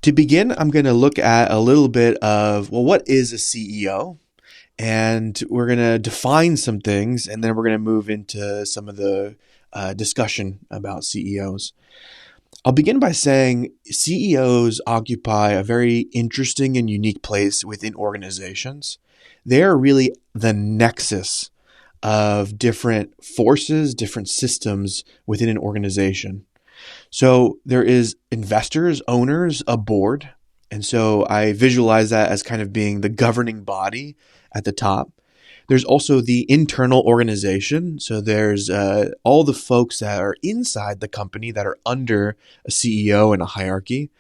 To begin, I'm going to look at a little bit of, well, what is a CEO? And we're going to define some things, and then we're going to move into some of the discussion about CEOs. I'll begin by saying CEOs occupy a very interesting and unique place within organizations. They're really the nexus of different forces, different systems within an organization. So there is investors, owners, a board. And so I visualize that as kind of being the governing body at the top. There's also the internal organization. So there's all the folks that are inside the company that are under a CEO and a hierarchy.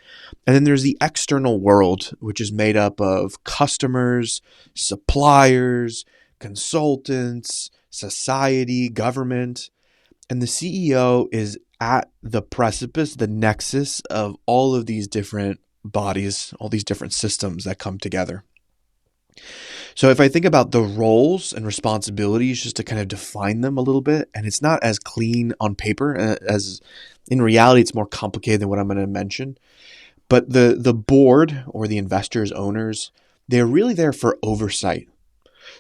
And then there's the external world, which is made up of customers, suppliers, consultants, society, government. And the CEO is at the precipice, the nexus of all of these different bodies, all these different systems that come together. So if I think about the roles and responsibilities, just to kind of define them a little bit, and it's not as clean on paper as in reality, it's more complicated than what I'm going to mention. But the board or the investors, owners, they're really there for oversight.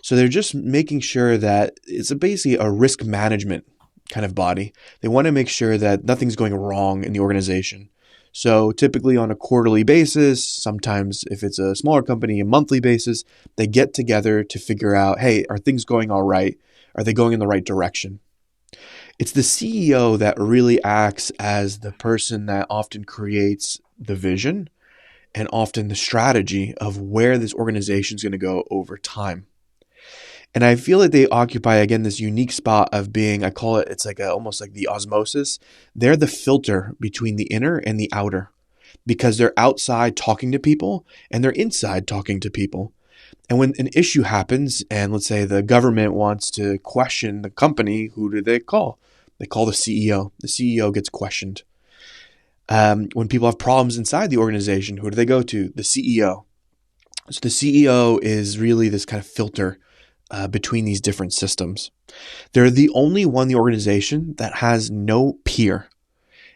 So they're just making sure that it's basically a risk management kind of body. They want to make sure that nothing's going wrong in the organization. So typically on a quarterly basis, sometimes if it's a smaller company, a monthly basis, they get together to figure out, hey, are things going all right? Are they going in the right direction? It's the CEO that really acts as the person that often creates the vision and often the strategy of where this organization is going to go over time. And I feel like they occupy, again, this unique spot of being, I call it, it's like almost like the osmosis. They're the filter between the inner and the outer because they're outside talking to people and they're inside talking to people. And when an issue happens and let's say the government wants to question the company, who do they call? They call the CEO. The CEO gets questioned. When people have problems inside the organization, who do they go to? The CEO. So the CEO is really this kind of filter between these different systems. They're the only one in the organization that has no peer.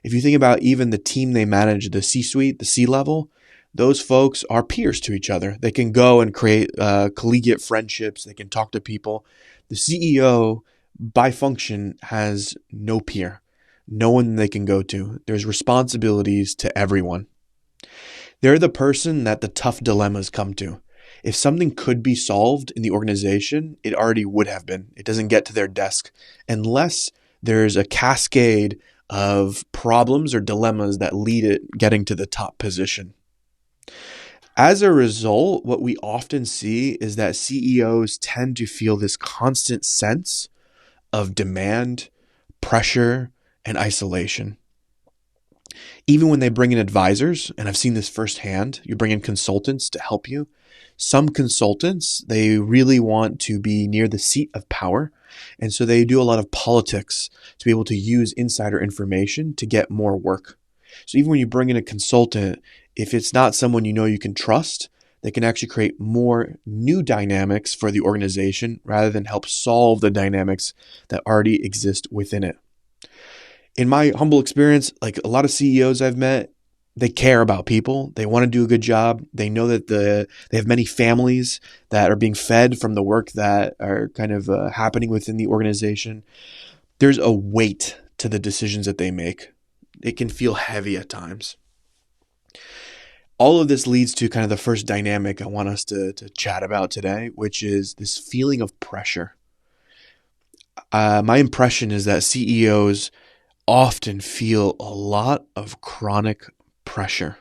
If you think about even the team they manage, the C-suite, the C-level, those folks are peers to each other. They can go and create collegiate friendships. They can talk to people. The CEO, by function, has no peer, no one they can go to. There's responsibilities to everyone. They're the person that the tough dilemmas come to. If something could be solved in the organization, it already would have been. It doesn't get to their desk unless there's a cascade of problems or dilemmas that lead it getting to the top position. As a result, what we often see is that CEOs tend to feel this constant sense of demand, pressure, and isolation. Even when they bring in advisors, and I've seen this firsthand, you bring in consultants to help you. Some consultants, they really want to be near the seat of power. And so they do a lot of politics to be able to use insider information to get more work. So even when you bring in a consultant, if it's not someone you know you can trust, they can actually create more new dynamics for the organization rather than help solve the dynamics that already exist within it. In my humble experience, like a lot of CEOs I've met, they care about people. They want to do a good job. They know that they have many families that are being fed from the work that are kind of happening within the organization. There's a weight to the decisions that they make. It can feel heavy at times. All of this leads to kind of the first dynamic I want us to chat about today, which is this feeling of pressure. My impression is that CEOs often feel a lot of chronic pressure.